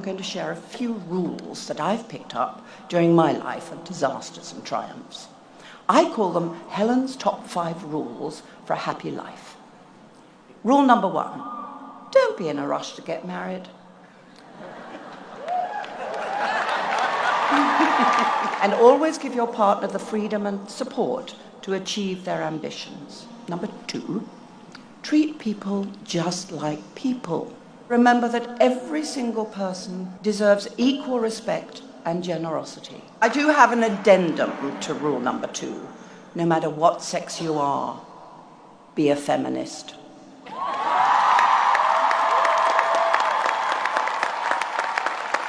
I'm going to share a few rules that I've picked up during my life of disasters and triumphs. I call them Helen's top 5 rules for a happy life. Rule number 1, don't be in a rush to get married. And always give your partner the freedom and support to achieve their ambitions. Number 2, treat people just like people. Remember that every single person deserves equal respect and generosity. I do have an addendum to rule number 2. No matter what sex you are, be a feminist.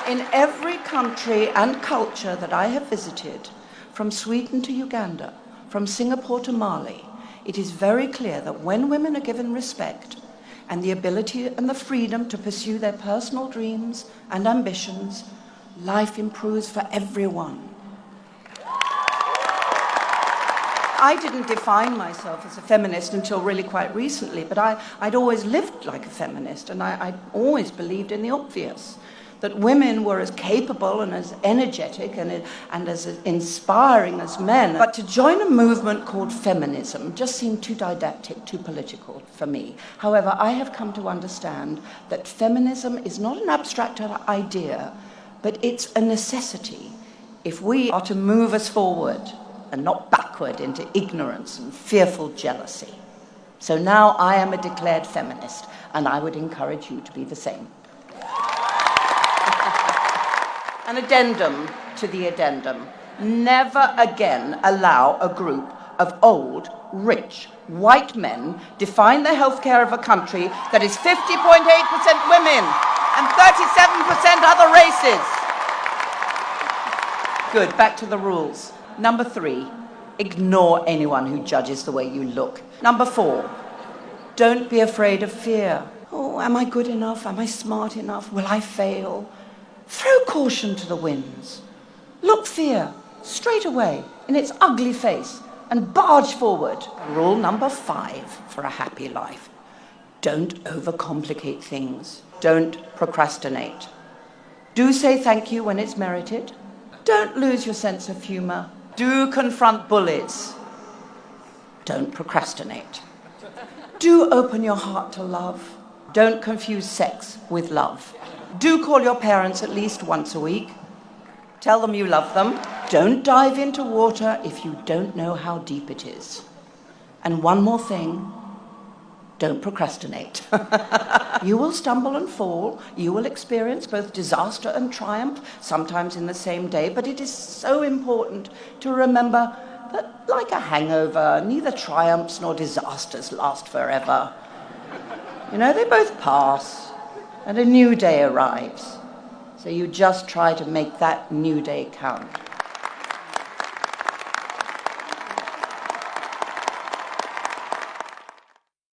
In every country and culture that I have visited, from Sweden to Uganda, from Singapore to Mali, it is very clear that when women are given respect and the ability and the freedom to pursue their personal dreams and ambitions, life improves for everyone. I didn't define myself as a feminist until really quite recently, but I'd always lived like a feminist, and I always believed in the obvious, that women were as capable and as energetic and as inspiring as men. But to join a movement called feminism just seemed too didactic, too political for me. However, I have come to understand that feminism is not an abstract idea, but it's a necessity if we are to move us forward and not backward into ignorance and fearful jealousy. So now I am a declared feminist, and I would encourage you to be the same. An addendum to the addendum. Never again allow a group of old, rich, white men define the healthcare of a country that is 50.8% women and 37% other races. Good, back to the rules. Number 3, ignore anyone who judges the way you look. Number 4, don't be afraid of fear. Oh, am I good enough? Am I smart enough? Will I fail? Throw caution to the winds. Look fear straight away in its ugly face and barge forward. Rule number 5 for a happy life. Don't overcomplicate things. Don't procrastinate. Do say thank you when it's merited. Don't lose your sense of humor. Do confront bullies. Don't procrastinate. Do open your heart to love. Don't confuse sex with love. Do call your parents at least once a week. Tell them you love them. Don't dive into water if you don't know how deep it is. And one more thing, don't procrastinate. You will stumble and fall. You will experience both disaster and triumph, sometimes in the same day, but it is so important to remember that, like a hangover, neither triumphs nor disasters last forever. You know, they both pass. And a new day arrives. So you just try to make that new day count.